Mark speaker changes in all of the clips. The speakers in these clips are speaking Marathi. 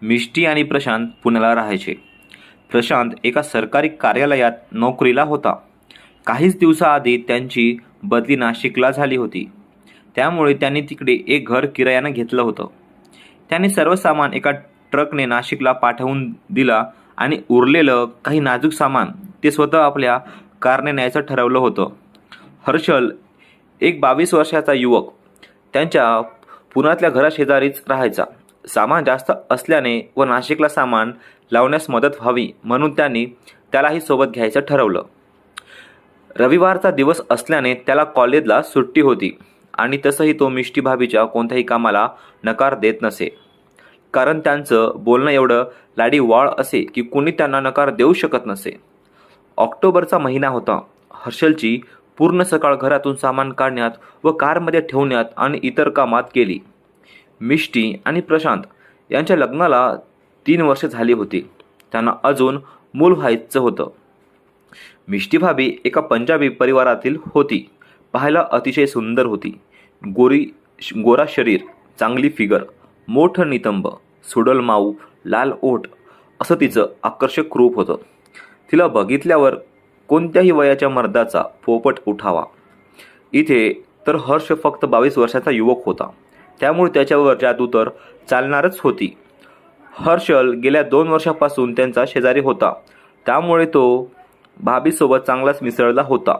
Speaker 1: मिष्टी आणि प्रशांत पुण्याला राहायचे. प्रशांत एका सरकारी कार्यालयात नोकरीला होता. काहीच दिवसाआधी त्यांची बदली नाशिकला झाली होती. त्यामुळे त्यांनी तिकडे एक घर किरायानं घेतलं होतं. त्यांनी सर्व सामान एका ट्रकने नाशिकला पाठवून दिला आणि उरलेलं काही नाजूक सामान ते स्वतः आपल्या कारने न्यायचं ठरवलं होतं. हर्षल एक 22 वर्षाचा युवक त्यांच्या पुण्यातल्या घराशेजारीच राहायचा. सामान जास्त असल्याने व नाशिकला सामान लावण्यास मदत व्हावी म्हणून त्यांनी त्यालाही सोबत घ्यायचं ठरवलं. रविवारचा दिवस असल्याने त्याला कॉलेजला सुट्टी होती आणि तसंही तो मिष्टी भाभीच्या कोणत्याही कामाला नकार देत नसे. कारण त्यांचं बोलणं एवढं लाडीवाळ असे की कुणी त्यांना नकार देऊ शकत नसे. ऑक्टोबरचा महिना होता. हर्षलची पूर्ण सकाळ घरातून सामान काढण्यात व कारमध्ये ठेवण्यात आणि इतर कामात गेली. मिष्टी आणि प्रशांत यांच्या लग्नाला 3 वर्ष झाली होती. त्यांना अजून मूल व्हायचं होतं. मिष्टी भाभी एका पंजाबी परिवारातील होती. पाहायला अतिशय सुंदर होती. गोरा शरीर, चांगली फिगर, मोठं नितंब, सुडल माऊ, लाल ओठ असं तिचं आकर्षक रूप होतं. तिला बघितल्यावर कोणत्याही वयाच्या मर्दाचा पोपट उठावा. इथे तर हर्ष फक्त 22 वर्षाचा युवक होता. त्यामुळे त्याच्यावर जादू तर चालणारच होती. हर्षल गेल्या 2 वर्षापासून त्यांचा शेजारी होता. त्यामुळे तो भाभीसोबत चांगलाच मिसळला होता.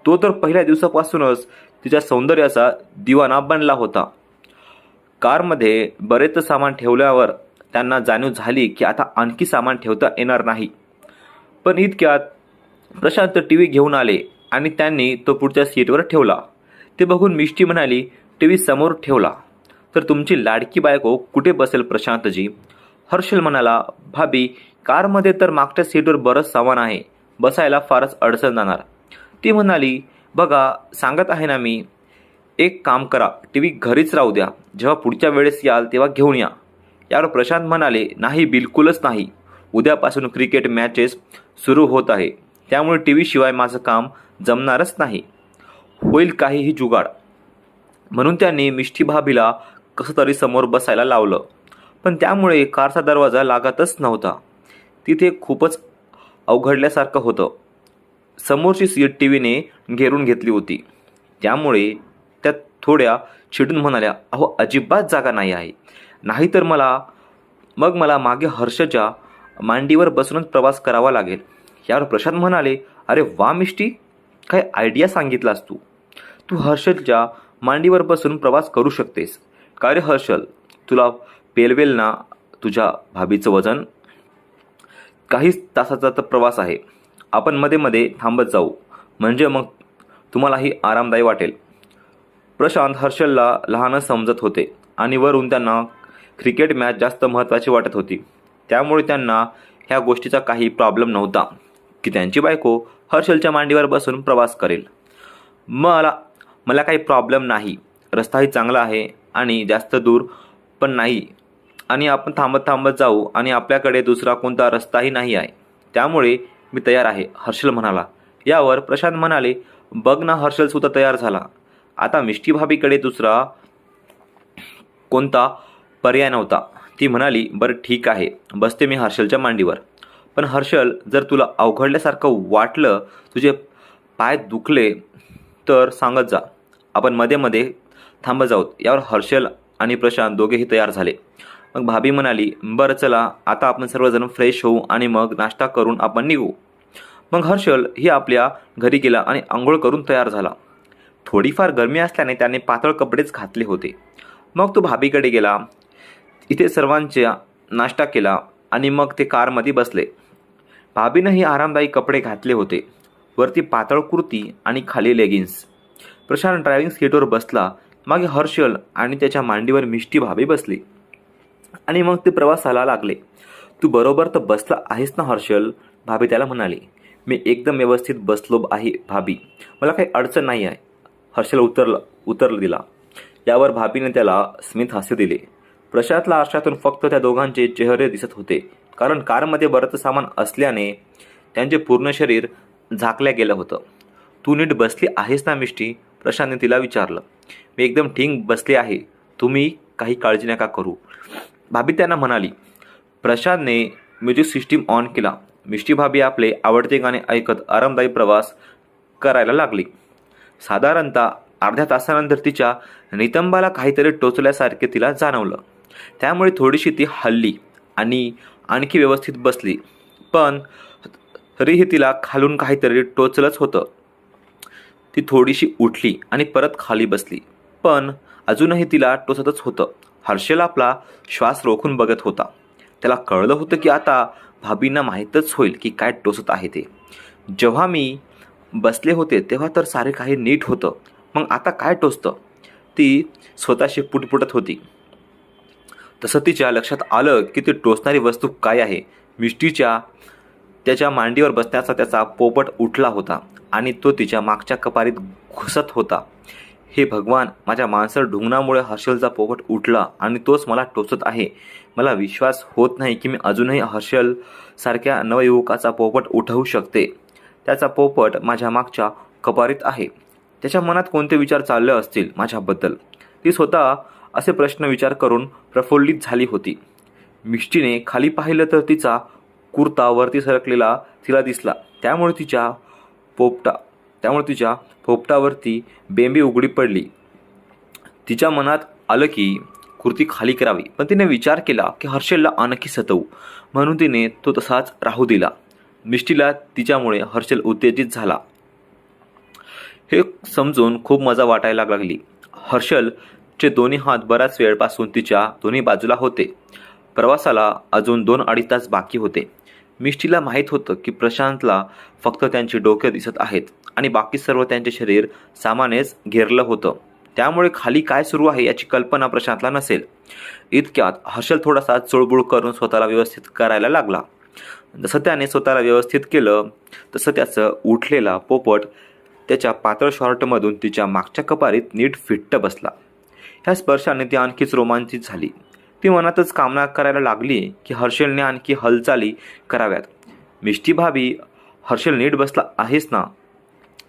Speaker 1: तो तर पहिल्या दिवसापासूनच तिच्या सौंदर्याचा दिवाना बनला होता. कारमध्ये बरेच सामान ठेवल्यावर त्यांना जाणीव झाली की आता आणखी सामान ठेवता येणार नाही. पण इतक्यात प्रशांत टीव्ही घेऊन आले आणि त्यांनी तो पुढच्या सीटवर ठेवला. ते बघून मिष्टी म्हणाली, टीव्ही समोर ठेवला तर तुमची लाडकी बायको कुठे बसेल प्रशांतजी? हर्षल म्हणाला, भाभी कारमध्ये तर मागच्या सीटवर बरंच सामान आहे, बसायला फारच अडचण जाणार. ती म्हणाली, बघा सांगत आहे ना मी, एक काम करा, टीव्ही घरीच राहू द्या, जेव्हा पुढच्या वेळेस याल तेव्हा घेऊन या. यावर प्रशांत म्हणाले, नाही बिलकुलच नाही, उद्यापासून क्रिकेट मॅचेस सुरू होत आहे, त्यामुळे टीव्ही शिवाय माझं काम जमणारच नाही. होईल काहीही जुगाड. म्हणून त्यांनी मिष्टी भाभीला कसं तरी समोर बसायला लावलं. पण त्यामुळे कारचा दरवाजा लागतच नव्हता. तिथे खूपच अवघडल्यासारखं होतं. समोरची सीट टीव्हीने घेरून घेतली होती. त्यामुळे त्या थोड्या चिडून म्हणाल्या, अहो अजिबात जागा नाही आहे, नाहीतर मला मागे हर्षच्या मांडीवर बसूनच प्रवास करावा लागेल. यावर प्रशांत म्हणाले, अरे वा मिष्टी, काय आयडिया सांगितलास तू. तू हर्षलच्या मांडीवर बसून प्रवास करू शकतेस. काय रे हर्षल, तुला पेलवेल ना तुझ्या भाभीचं वजन? काही तासाचा तर प्रवास आहे, आपण मध्ये मध्ये थांबत जाऊ, म्हणजे मग तुम्हालाही आरामदायी वाटेल. प्रशांत हर्षलला लहानच समजत होते आणि वरून त्यांना क्रिकेट मॅच जास्त महत्त्वाची वाटत होती. त्यामुळे त्यांना ह्या गोष्टीचा काही प्रॉब्लेम नव्हता की त्यांची बायको हर्षलच्या मांडीवर बसून प्रवास करेल. मला काही प्रॉब्लेम नाही, रस्ताही चांगला आहे आणि जास्त दूर पण नाही आणि आपण थांबत थांबत जाऊ आणि आपल्याकडे दुसरा कोणता रस्ताही नाही आहे, त्यामुळे मी तयार आहे, हर्षल म्हणाला. यावर प्रशांत म्हणाले, बघ ना हर्षलसुद्धा तयार झाला. आता मिष्टी भाभीकडे दुसरा कोणता पर्याय नव्हता. ती म्हणाली, बरं ठीक आहे, बसते मी हर्षलच्या मांडीवर. पण हर्षल, जर तुला अवघडल्यासारखं वाटलं, तुझे पाय दुखले तर सांगत जा, आपण मध्ये मध्ये थांबत जाऊत. यावर हर्षल आणि प्रशांत दोघेही तयार झाले. मग भाभी म्हणाली, बरं चला, आता आपण सर्वजण फ्रेश होऊ आणि मग नाश्ता करून आपण निघू. मग हर्षल ही आपल्या घरी गेला आणि आंघोळ करून तयार झाला. थोडीफार गरमी असल्याने त्याने पातळ कपडेच घातले होते. मग तो भाभीकडे गेला. इथे सर्वांचा नाश्ता केला आणि मग ते कारमध्ये बसले. भाभीनंही आरामदायी कपडे घातले होते, वरती पातळ कुर्ती आणि खाली लेगिन्स. प्रशांत ड्रायव्हिंग सीटवर बसला. मागे हर्षल आणि त्याच्या मांडीवर मिष्टी भाभी बसली आणि मग ते प्रवासाला लागले. तू बरोबर तर बसला आहेस ना हर्षल? भाभी त्याला म्हणाली. मी एकदम व्यवस्थित बसलो आहे भाभी, मला काही अडचण नाही आहे, हर्षल उत्तर दिला. यावर भाभीने त्याला स्मित हास्य दिले. प्रशांतला आरशातून फक्त त्या दोघांचे चेहरे दिसत होते, कारण कारमध्ये बरंच सामान असल्याने त्यांचे पूर्ण शरीर झाकल्या गेलं होतं. तू नीट बसली आहेस ना मिष्टी? प्रशांतने तिला विचारलं. मी एकदम ठीक बसले आहे, तुम्ही काही काळजी नका करू, भाभी त्यांना म्हणाली. प्रशांतने म्युझिक सिस्टीम ऑन केला. मिष्टी भाभी आपले आवडते गाणे ऐकत आरामदायी प्रवास करायला लागली. साधारणतः अर्ध्या तासानंतर तिच्या नितंबाला काहीतरी टोचल्यासारखे तिला जाणवलं. त्यामुळे थोडीशी ती हलली आणि आणखी व्यवस्थित बसली. पण तरीही तिला खालून काहीतरी टोचलंच होतं. ती थोडीशी उठली आणि परत खाली बसली. पण अजूनही तिला टोचतच होतं. हर्षल आपला श्वास रोखून बघत होता. त्याला कळलं होतं की आता भाभींना माहीतच होईल की काय टोचत आहे ते. जेव्हा मी बसले होते तेव्हा तर सारे काही नीट होतं, मग आता काय टोचतं, ती स्वतःशी पुटपुटत होती. तसं तिच्या लक्षात आलं की ती टोचणारी वस्तू काय आहे. मिष्टीच्या त्याच्या मांडीवर बसण्याचा त्याचा पोपट उठला होता आणि तो तिच्या मागच्या कपारीत घुसत होता. हे भगवान, माझ्या माणसं ढुंगणामुळे हर्षलचा पोपट उठला आणि तोच मला टोचत आहे. मला विश्वास होत नाही की मी अजूनही हर्षल सारख्या नवयुवकाचा पोपट उठवू शकते. त्याचा पोपट माझ्या मागच्या कपारीत आहे. त्याच्या मनात कोणते विचार चालले असतील माझ्याबद्दल. ती स्वतः असे प्रश्न विचार करून प्रफुल्लित झाली होती. मिष्टीने खाली पाहिलं तर तिचा कुर्ता वरती सरकलेला तिला दिसला. त्यामुळे तिच्या पोपटावरती बेंबी उघडी पडली. तिच्या मनात आलं की कुर्ती खाली करावी, पण तिने विचार केला की हर्षलला आणखी सतवू, म्हणून तिने तो तसाच राहू दिला. मिष्टीला तिच्यामुळे हर्षल उत्तेजित झाला हे समजून खूप मजा वाटायला लागली. हर्षलचे दोन्ही हात बराच वेळपासून तिच्या दोन्ही बाजूला होते. प्रवासाला अजून 2-2.5 तास बाकी होते. मिष्टीला माहीत होतं की प्रशांतला फक्त त्यांचे डोके दिसत आहेत आणि बाकी सर्व त्यांचे शरीर सामानेच घेरलं होतं. त्यामुळे खाली काय सुरू आहे याची कल्पना प्रशांतला नसेल. इतक्यात हर्षल थोडासा चुळबुळ करून स्वतःला व्यवस्थित करायला लागला. जसं त्याने स्वतःला व्यवस्थित केलं तसं त्याचं उठलेला पोपट त्याच्या पातळ शॉर्टमधून तिच्या मागच्या कपारीत नीट फिट्ट बसला. ह्या स्पर्शाने ती आणखीच रोमांचित झाली. ती मनातच कामना करायला लागली की हर्षलने आणखी हालचाली कराव्यात. मिष्टी भाभी, हर्षल नीट बसला आहेस ना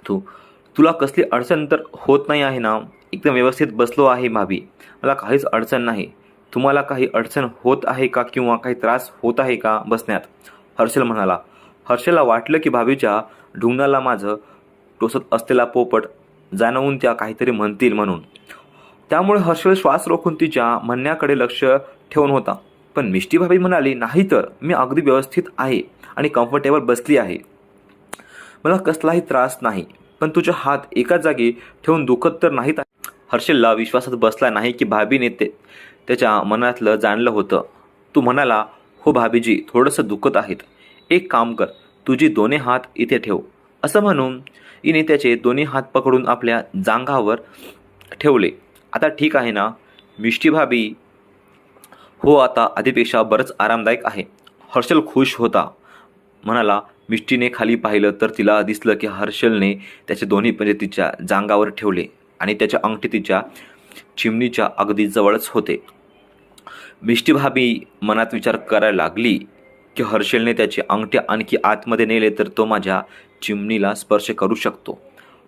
Speaker 1: तुला कसली अडचण तर होत नाही आहे ना? एकदम व्यवस्थित बसलो आहे भाभी, मला काहीच अडचण नाही. तुम्हाला काही अडचण होत आहे का किंवा काही त्रास होत आहे का बसण्यात? हर्षल म्हणाला. हर्षलला वाटलं की भाभीच्या ढुंगणाला माझं टोचत असलेला पोपट जाणवून त्या काहीतरी म्हणतील म्हणून. त्यामुळे हर्षल श्वास रोखून तिच्या म्हणण्याकडे लक्ष ठेवून होता. पण मिष्टी भाभी म्हणाली, नाही तर मी अगदी व्यवस्थित आहे आणि कम्फर्टेबल बसली आहे. मला कसलाही त्रास नाही, पण तुझे हात एकाच जागी ठेवून दुखत तर नाहीत? हर्षलला विश्वासात बसला नाही की भाभीने त्याच्या मनातलं जाणलं होतं. तू म्हणाला, हो भाभीजी, थोडंसं दुखत आहेत. एक काम कर, तुझी दोन्ही हात इथे ठेव. असं म्हणून हिने त्याचे दोन्ही हात पकडून आपल्या जांघावर ठेवले. आता ठीक आहे ना? मिष्टी भाभी, हो, आता आधीपेक्षा बरंच आरामदायक आहे. हर्षल खुश होता. म्हणाला. मिष्टीने खाली पाहिलं तर तिला दिसलं की हर्षलने त्याचे दोन्ही पंजे तिच्या जांघावर ठेवले आणि त्याच्या अंगठी तिच्या चिमणीच्या अगदी जवळच होते. मिष्टी भाभी मनात विचार करायला लागली की हर्षलने त्याचे अंगठी आणखी आतमध्ये नेले तर तो माझ्या चिमणीला स्पर्श करू शकतो,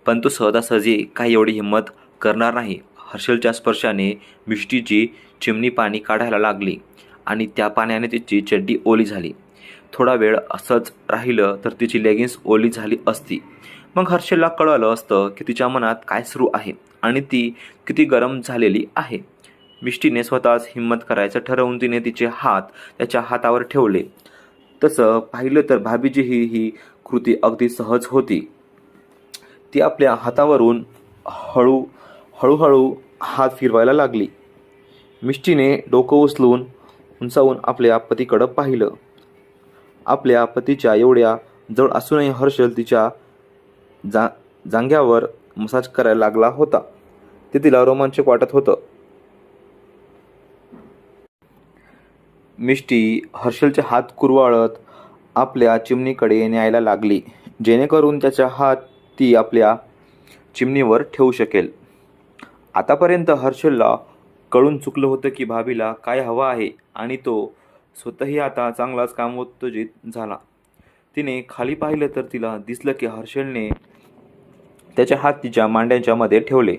Speaker 1: पण तो सहजासहजी काही एवढी हिंमत करणार नाही. हर्षलच्या स्पर्शाने मिष्टीची चिमणी पाणी काढायला लागली आणि त्या पाण्याने तिची चड्डी ओली झाली. थोडा वेळ असंच राहिलं तर तिची लेगिन्स ओली झाली असती. मग हर्षलला कळलं असतं की तिच्या मनात काय सुरू आहे आणि ती किती गरम झालेली आहे. मिष्टीने स्वतःच हिंमत करायचं ठरवून तिने तिचे हात त्याच्या हातावर ठेवले. तसं पाहिलं तर भाभीची ही कृती अगदी सहज होती. ती आपल्या हातावरून हळूहळू हात फिरवायला लागली. मिष्टीने डोकं उंचावून आपल्या पतीकडं पाहिलं. आपल्या पतीच्या एवढ्या जवळ असूनही हर्षल तिच्या जांघ्यावर मसाज करायला लागला होता. ते तिला रोमांचक वाटत होतं. मिष्टी हर्षलचे हात कुरवाळत आपल्या चिमणीकडे न्यायला लागली, जेणेकरून त्याचा हात ती आपल्या चिमणीवर ठेवू शकेल. आतापर्यंत हर्षलला कळून चुकलं होतं की भाभीला काय हवं आहे आणि तो स्वतःही आता चांगलाच कामोत्तेजित झाला. तिने खाली पाहिलं तर तिला दिसलं की हर्षलने त्याचे हात तिच्या मांड्यांच्या मध्ये ठेवले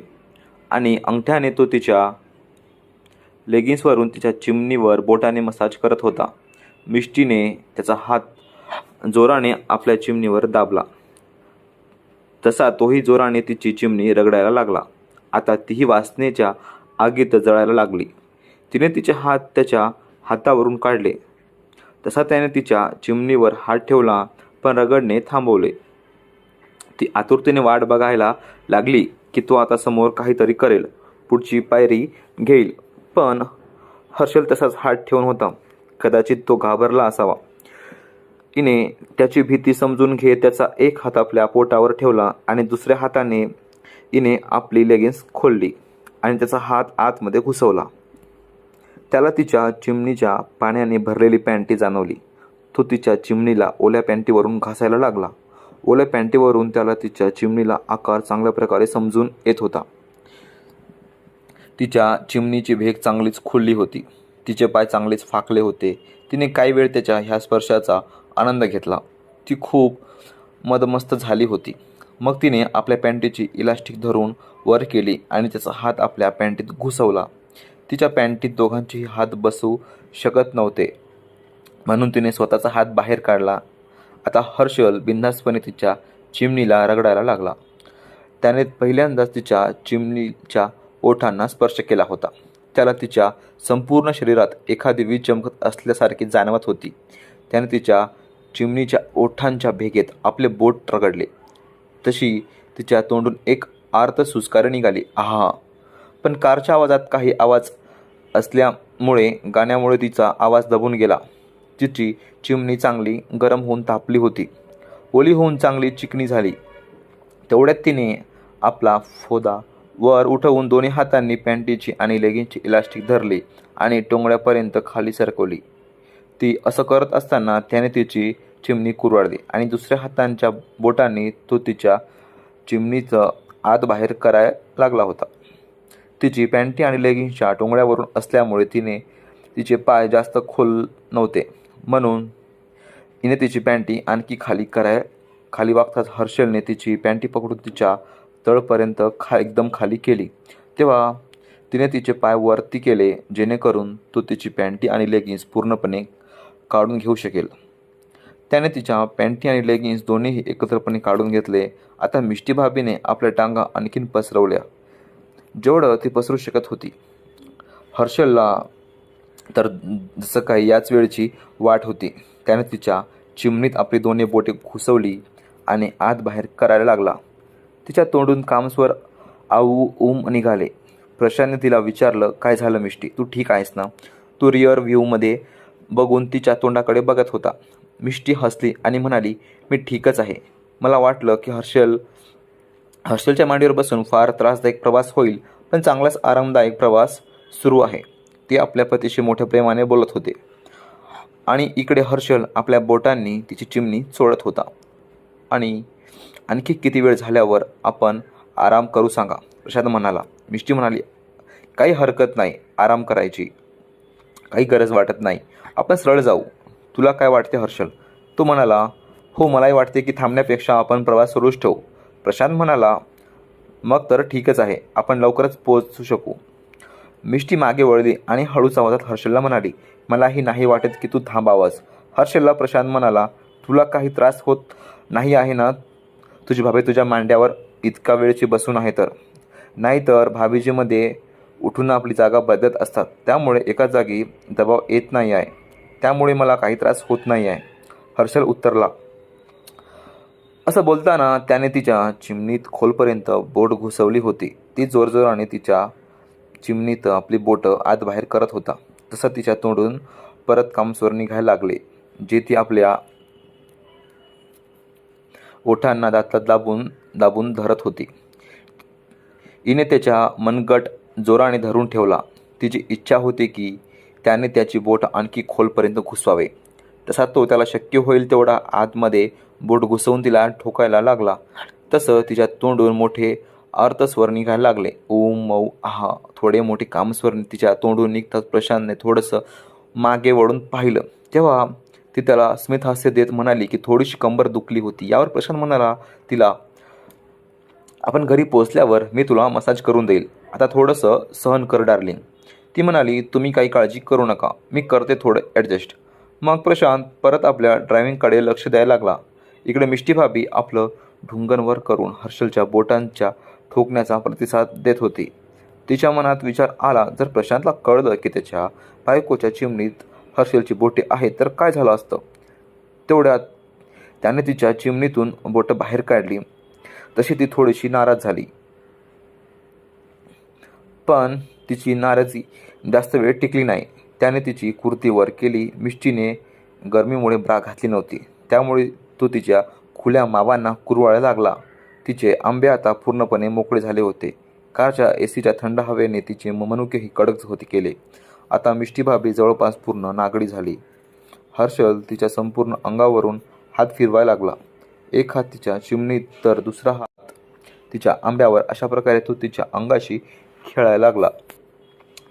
Speaker 1: आणि अंगठ्याने तो तिच्या लेगिन्सवरून तिच्या चिमणीवर बोटाने मसाज करत होता. मिष्टीने त्याचा हात जोराने आपल्या चिमणीवर दाबला. तसा तोही जोराने तिची चिमणी रगडायला लागला. आता तीही वासनेच्या आगीत जळायला लागली. तिने तिचे हात त्याच्या हातावरून काढले. तसा त्याने तिच्या चिमणीवर हात ठेवला, पण रगडणे थांबवले. ती आतुरतेने वाट बघायला लागली की तो आता समोर काहीतरी करेल, पुढची पायरी घेईल. पण हर्षल तसाच हात ठेवून होता. कदाचित तो घाबरला असावा. तिने त्याची भीती समजून घेत त्याचा एक हात आपल्या पोटावर ठेवला आणि दुसऱ्या हाताने तिने आपली लेगिन्स खोलली आणि त्याचा हात आतमध्ये घुसवला. त्याला तिच्या चिमणीच्या पाण्याने भरलेली पॅन्टी जाणवली. तो तिच्या चिमणीला ओल्या पॅन्टीवरून घासायला लागला. ओल्या पॅन्टीवरून त्याला तिच्या चिमणीला आकार चांगल्या प्रकारे समजून येत होता. तिच्या चिमणीची भेग चांगलीच खुलली होती. तिचे पाय चांगलेच फाकले होते. तिने काही वेळ त्याच्या ह्या स्पर्शाचा आनंद घेतला. ती खूप मदमस्त झाली होती. मग तिने आपल्या पॅन्टीची इलास्टिक धरून वर केली आणि त्याचा हात आपल्या पॅन्टीत घुसवला. तिच्या पॅन्टीत दोघांचेही हात बसू शकत नव्हते, म्हणून तिने स्वतःचा हात बाहेर काढला. आता हर्षल बिनधास्तपणे तिच्या चिमणीला रगडायला लागला. त्याने पहिल्यांदाच तिच्या चिमणीच्या ओठांना स्पर्श केला होता. त्याला तिच्या संपूर्ण शरीरात एखादी वीज चमकत असल्यासारखी जाणवत होती. त्याने तिच्या चिमणीच्या ओठांच्या भेगेत आपले बोट रगडले. तशी तिच्या तोंडून एक आर्त सुस्कारे निघाली. आहा! पण कारच्या आवाजात काही आवाज असल्यामुळे, गाण्यामुळे तिचा आवाज दबून गेला. तिची चिमणी चांगली गरम होऊन तापली होती, ओली होऊन चांगली चिकनी झाली. तेवढ्यात तिने आपला फोदा वर उठवून दोन्ही हातांनी पॅन्टीची आणि लेगिन्सची इलास्टिक धरली आणि टोंगळ्यापर्यंत खाली सरकवली. ती असं करत असताना त्याने तिची चिमणी कुरवाळली आणि दुसऱ्या हातांच्या बोटांनी तो तिच्या चिमणीचं आत बाहेर करायला लागला होता. तिची पॅन्टी आणि लेगिन्सच्या टोंगळ्यावरून असल्यामुळे तिचे पाय जास्त खोल नव्हते, म्हणून हिने तिची पॅन्टी आणखी खाली वागताच हर्षलने तिची पॅन्टी पकडून तिच्या तळपर्यंत एकदम खाली केली. तेव्हा तिने तिचे पाय वरती केले, जेणेकरून तो तिची पॅन्टी आणि लेगिन्स पूर्णपणे काढून घेऊ शकेल. त्याने तिच्या पॅन्टी आणि लेगिन्स दोन्हीही एकत्रपणे काढून घेतले. आता मिष्टी भाभीने आपल्या टांगा आणखीन पसरवल्या, जेवढं ती पसरू शकत होती. हर्षलला तर जसं काही याच वेळची वाट होती. त्याने तिच्या चिमणीत आपली दोन्ही बोटे घुसवली आणि आत बाहेर करायला लागला. तिच्या तोंडून कामस्वर आऊ उम निघाले. प्रशांतने तिला विचारलं, काय झालं मिष्टी, तू ठीक आहेस ना? तो रिअर व्ह्यूमध्ये बघून तिच्या तोंडाकडे बघत होता. मिष्टी हसली आणि म्हणाली, मी ठीकच आहे. मला वाटलं की हर्षलच्या मांडीवर बसून फार त्रासदायक प्रवास होईल, पण चांगलाच आरामदायक प्रवास सुरू आहे. ती आपल्या पतीशी मोठ्या प्रेमाने बोलत होते आणि इकडे हर्षल आपल्या बोटांनी तिची चिमणी चोळत होता. आणि आणखी किती वेळ झाल्यावर आपण आराम करू सांगा, प्रशांत म्हणाला. मिष्टी म्हणाली, काही हरकत नाही आराम करायची, काही गरज वाटत नाही, आपण सरळ जाऊ. तुला काय वाटते हर्षल? तो म्हणाला, हो मलाही वाटते की थांबण्यापेक्षा आपण प्रवास सुरूच ठेवू. प्रशांत म्हणाला, मग तर ठीकच आहे, आपण लवकरच पोहोचू शकू. मिष्टी मागे वळली आणि हळूच आवाजात हर्षलला म्हणाली, मलाही नाही वाटत की तू थांबावंस. हर्षलला प्रशांत म्हणाला, तुला काही त्रास होत नाही आहे ना? तुझी भाभी तुझ्या मांड्यावर इतका वेळची बसून आहे तर? नाहीतर भाभीजीमध्ये उठून आपली जागा बदलत असतात, त्यामुळे एका जागी दबाव येत नाही आहे. त्यामुळे मला काही त्रास होत नाही आहे, हर्षल उत्तरला. असं बोलताना त्याने तिच्या चिमणीत खोलपर्यंत बोट घुसवली होती. ती जोरजोराने तिच्या चिमणीत आपली बोटं आत बाहेर करत होता. तसं तिच्या तोंडून परत कामस्वर निघायला लागले, जे ती आपल्या ओठांना दातात दाबून धरत होती. हिने त्याच्या मनगट जोराने धरून ठेवला. तिची इच्छा होती की त्याने त्याची बोट आणखी खोलपर्यंत घुसवावे. तसा तो त्याला शक्य होईल तेवढा आतमध्ये बोट घुसवून तिला ठोकायला लागला. तसं तिच्या तोंडून मोठे अर्थस्वर निघायला लागले. ओम मऊ आहा. थोडे मोठे कामस्वर तिच्या तोंडून निघताच प्रशांतने थोडंसं मागे वळून पाहिलं. तेव्हा ती त्याला स्मितहास्य देत म्हणाली की थोडीशी कंबर दुखली होती. यावर प्रशांत म्हणाला तिला, आपण घरी पोचल्यावर मी तुला मसाज करून देईल, आता थोडंसं सहन कर डार्लिंग. ती म्हणाली, तुम्ही काही काळजी करू नका, मी करते थोडं ॲडजस्ट. मग प्रशांत परत आपल्या ड्रायव्हिंगकडे लक्ष द्यायला लागला. इकडे मिष्टी भाभी आपलं ढुंगणवर करून हर्षलच्या बोटांच्या ठोकण्याचा प्रतिसाद देत होती. तिच्या मनात विचार आला, जर प्रशांतला कळलं की त्याच्या बायकोच्या चिमणीत हर्षलची बोटे आहेत तर काय झालं असतं. तेवढ्यात त्याने तिच्या चिमणीतून बोटं बाहेर काढली. तशी ती थोडीशी नाराज झाली, पण तिची नाराजी जास्त वेळ टिकली नाही. त्याने तिची कुर्ती वर केली. मिष्टीने गरमीमुळे ब्रा घातली नव्हती, त्यामुळे तो तिच्या खुल्या मावांना कुरवाळायला लागला. तिचे आंबे आता पूर्णपणे मोकळे झाले होते. कारच्या एसीच्या थंड हवेने तिचे मनुकेही कडक होते केले. आता मिष्टी भाभी जवळपास पूर्ण नागडी झाली. हर्षल तिच्या संपूर्ण अंगावरून हात फिरवायला लागला. एक हात तिच्या चिमणीत तर दुसरा हात तिच्या आंब्यावर. अशा प्रकारे तो तिच्या अंगाशी खेळायला लागला.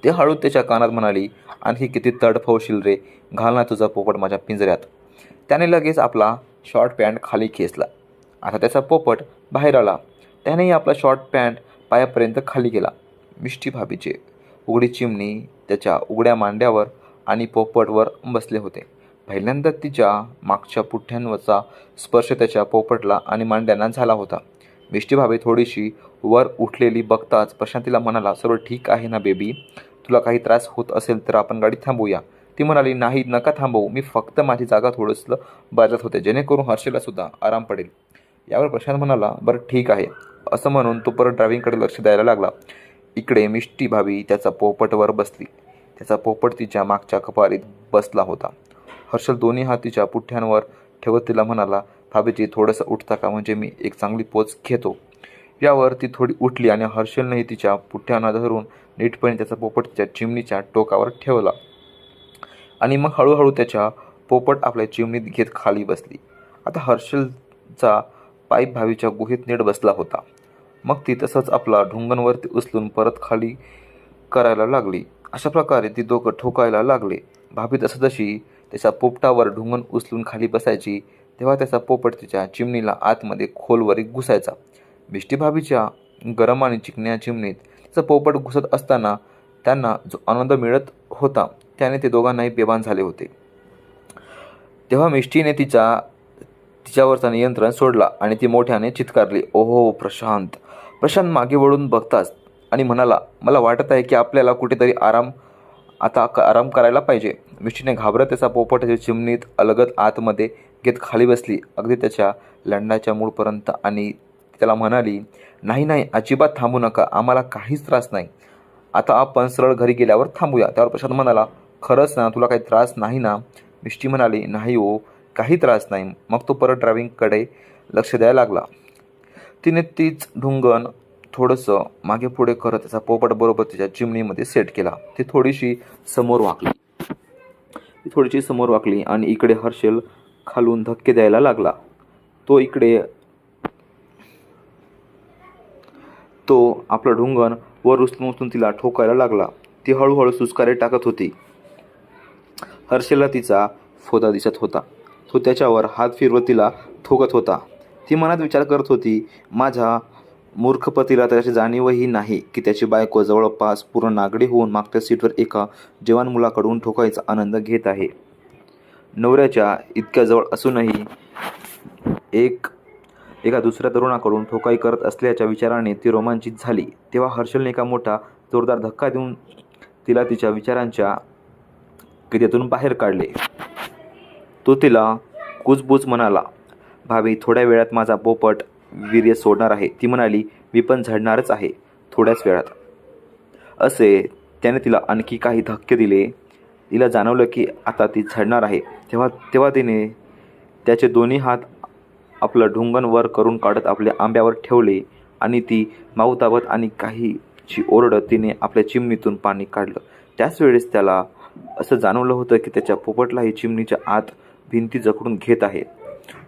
Speaker 1: ते हळू त्याच्या कानात म्हणाली, आणखी किती तडफवशील रे, घाल ना तुझा पोपट माझ्या पिंजऱ्यात. त्याने लगेच आपला शॉर्ट पॅन्ट खाली खेचला. आता त्याचा पोपट बाहेर आला. त्यानेही आपला शॉर्ट पॅन्ट पायापर्यंत खाली केला. मिष्टी भाभीचे उघडी चिमणी त्याच्या उघड्या मांड्यावर आणि पोपटवर बसले होते. पहिल्यांदा तिच्या मागच्या पुठ्यांवरचा स्पर्श त्याच्या पोपटला आणि मांड्यांना झाला होता. मिष्टी भाभी थोडीशी वर उठलेली बघताच प्रशांतीला म्हणाला, सर्व ठीक आहे ना बेबी, तुला काही त्रास होत असेल तर आपण गाडी थांबवूया. ती म्हणाली, नाही नका थांबवू, मी फक्त माझी जागा थोडंसं बदलत होते जेणेकरून हर्षलला सुद्धा आराम पडेल. यावर प्रशांत म्हणाला, बरं ठीक आहे. असं म्हणून तो परत ड्रायव्हिंगकडे लक्ष द्यायला लागला. इकडे मिष्टी भाभी त्याचा पोपटवर बसली. त्याचा पोपट तिच्या मागच्या कपारीत बसला होता. हर्षल दोन्ही हात तिच्या पुठ्यांवर ठेवत तिला म्हणाला, भाभीजी थोडंसं उठता का, म्हणजे मी एक चांगली पोच घेतो. यावर ती थोडी उठली आणि हर्षलनेही तिच्या पुठ्यांना धरून नीटपणे त्याचा पोपट तिच्या चिमणीच्या टोकावर ठेवला आणि मग हळूहळू त्याच्या पोपट आपल्या चिमणीत घेत खाली बसली. आता हर्षलचा पाईप भाभीच्या गुहेत नीट बसला होता. मग ती तसंच आपला ढुंगणवरती उचलून परत खाली करायला लागली. अशा प्रकारे ती दोघं ठोकायला लागले. भाभी तसतशी त्याच्या पोपटावर ढुंगण उचलून खाली बसायची, तेव्हा त्याचा पोपट तिच्या चिमणीला आतमध्ये खोलवर घुसायचा. मिष्टी भाभीच्या गरम आणि चिकन्या चिमणीत त्याचा पोपट घुसत असताना त्यांना जो आनंद मिळत होता त्याने ते दोघांनाही बेभान झाले होते. तेव्हा मिष्टीने तिच्यावरचा नियंत्रण सोडला आणि ती मोठ्याने चित्कारली, ओहो प्रशांत. प्रशांत मागे वळून बघताच आणि म्हणाला, मला वाटत आहे की आपल्याला कुठेतरी आराम करायला पाहिजे. मिष्टीने घाबरत त्याचा पोपट त्याच्या चिमणीत अलगद आतमध्ये घेत खाली बसली, अगदी त्याच्या लंडाच्या मूळपर्यंत, आणि त्याला म्हणाली, नाही नाही, अजिबात थांबू नका, आम्हाला काहीच त्रास नाही. आता आपण सरळ घरी गेल्यावर थांबूया. त्यावर प्रशांत म्हणाला, खरंच ना, तुला काही त्रास नाही ना. मिष्टी म्हणाली, नाही हो, काही त्रास नाही. मग तो परत ड्रायव्हिंगकडे लक्ष द्यायला लागला. तिने तीच ढुंगण थोडंसं मागे पुढे करत त्याचा पोपट बरोबर तिच्या चिमणीमध्ये सेट केला. ती थोडीशी समोर वाकली आणि इकडे हर्षल खालून धक्के द्यायला लागला. तो आपलं ढुंगण वर उचलून तिला ठोकायला लागला. ती हळूहळू सुस्कारे टाकत होती. हर्षलला तिचा फोदा दिसत होता. तो त्याच्यावर हात फिरवत तिला ठोकत होता. ती मनात विचार करत होती, माझ्या मूर्ख पतीला त्याची जाणीवही नाही की त्याची बायको जवळपास पूर्ण नागडी होऊन मागच्या सीटवर एका जवान मुलाकडून ठोकायचा आनंद घेत आहे. नवऱ्याच्या इतक्या जवळ असूनही एका दुसऱ्या तरुणाकडून ठोकाई करत असल्याच्या विचाराने ती रोमांचित झाली. तेव्हा हर्षलने एका मोठा जोरदार धक्का देऊन तिला तिच्या विचारांच्या कित्यातून बाहेर काढले. तो तिला कुजबूज म्हणाला, भाभी थोड्या वेळात माझा पोपट वीर्य सोडणार आहे. ती म्हणाली, मी पण झडणारच आहे थोड्याच वेळात. असे त्याने तिला आणखी काही धक्के दिले. तिला जाणवलं की आता ती झडणार आहे. तेव्हा तिने त्याचे दोन्ही हात आपलं ढुंगण वर करून काढत आपल्या आंब्यावर ठेवले आणि ती माऊतावत आणि काहीची ओरडत तिने आपल्या चिमणीतून पाणी काढलं. त्याच वेळेस त्याला असं जाणवलं होतं की त्याच्या पोपटलाही चिमणीच्या आत भिंती जखडून घेत आहे.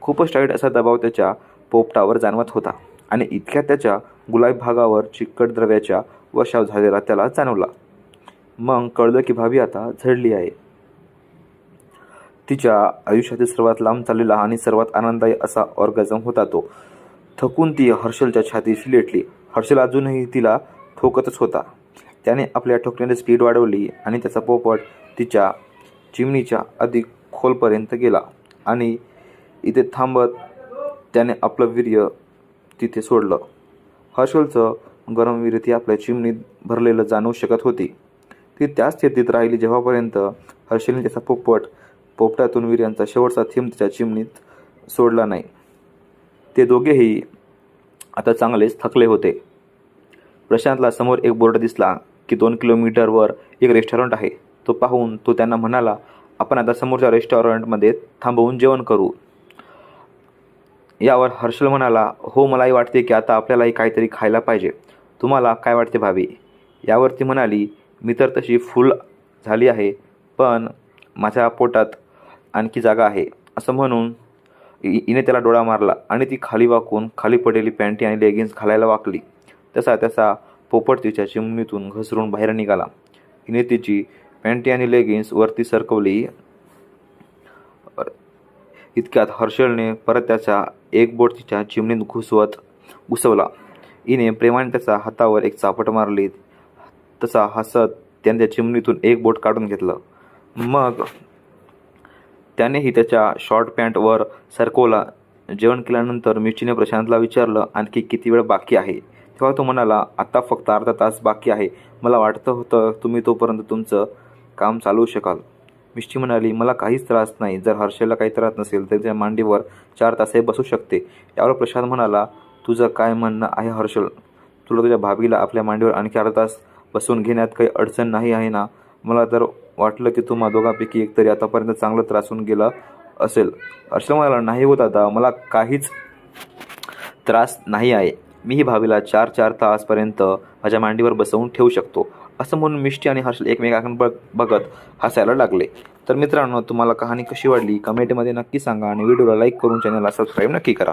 Speaker 1: खूपच टाईट असा दबाव त्याच्या पोपटावर जाणवत होता आणि इतक्यात त्याच्या गुलाबी भागावर चिकट द्रव्याच्या वशाव झालेला त्याला जाणवला. मग कळलं की भाभी आता झडली आहे. तिच्या आयुष्यातील सर्वात लांब चाललेला आणि सर्वात आनंददायी असा ऑर्गॅझम होता तो. थकून ती हर्षलच्या छातीशी लेटली. हर्षल अजूनही तिला ठोकतच होता. त्याने आपल्या ठोकण्याची स्पीड वाढवली आणि त्याचा पोपट तिच्या चिमणीच्या अधिक खोलपर्यंत गेला आणि इथे थांबत त्याने आपलं वीर्य तिथे सोडलं. हर्षलचं गरम वीर्य ती आपल्या चिमणीत भरलेलं जाणवू शकत होती. ती त्याच स्थितीत राहिली जेव्हापर्यंत हर्षलने त्याचा पोपटातून वीर्यांचा शेवटचा थेंब तिच्या चिमणीत सोडला नाही. ते दोघेही आता चांगलेच थकले होते. प्रशांतला समोर एक बोर्ड दिसला की 2 किलोमीटरवर एक रेस्टॉरंट आहे. तो पाहून तो त्यांना म्हणाला, आपण आता समोरच्या रेस्टॉरंटमध्ये थांबवून जेवण करू. यावर हर्षल म्हणाला, हो मलाही वाटते की आता आपल्यालाही काहीतरी खायला पाहिजे. तुम्हाला काय वाटते भाभी? यावर ती म्हणाली, मी तर तशी फुल झाली आहे, पण माझ्या पोटात आणखी जागा आहे. असं म्हणून हिने त्याला डोळा मारला आणि ती खाली वाकून खाली पडलेली पॅन्टी आणि लेगिन्स घालायला वाकली. त्याचा पोपट तिच्या चिमणीतून घसरून बाहेर निघाला. हिने तिची पॅन्टी आणि लेगिन्स वरती सरकवली. इतक्यात हर्षलने परत त्याचा एक बोट तिच्या चिमणीत घुसवला. हिने प्रेमाने त्याच्या हातावर एक चापट मारली. तसा हसत त्याने त्या चिमणीतून एक बोट काढून घेतलं. मग त्यानेही त्याच्या शॉर्ट पॅन्ट वर सरकवला. जेवण केल्यानंतर मिष्टीने प्रशांतला विचारलं, आणखी किती वेळ बाकी आहे? तेव्हा तो म्हणाला, आता फक्त अर्धा तास बाकी आहे. मला वाटतं होतं तुम्ही तोपर्यंत तुमचं काम चालवू शकाल. मिष्टी म्हणाली, मला काहीच त्रास नाही. जर हर्षलला काही त्रास नसेल तर त्या मांडीवर 4 तासही बसू शकते. यावर प्रशांत म्हणाला, तुझं काय म्हणणं आहे हर्षल? तुला तुझ्या भाभीला आपल्या मांडीवर आणखी अर्धा तास बसून घेण्यात काही अडचण नाही आहे ना? मला तर वाटलं की तुम्हा दोघांपैकी एकतरी आतापर्यंत चांगलं त्रासून गेलं असेल. हर्षल म्हणाला, नाही होत आता, मला काहीच त्रास नाही आहे. मीही भाभीला 4 तासपर्यंत माझ्या मांडीवर बसवून ठेवू शकतो. असं म्हणून मिष्टी आणि हर्षल एकमेकांकडे बघत हसायला लागले. तर मित्रांनो, तुम्हाला कहाणी कशी वाटली कमेंटमध्ये नक्की सांगा आणि व्हिडिओला लाईक करून चॅनलला सबस्क्राईब नक्की करा.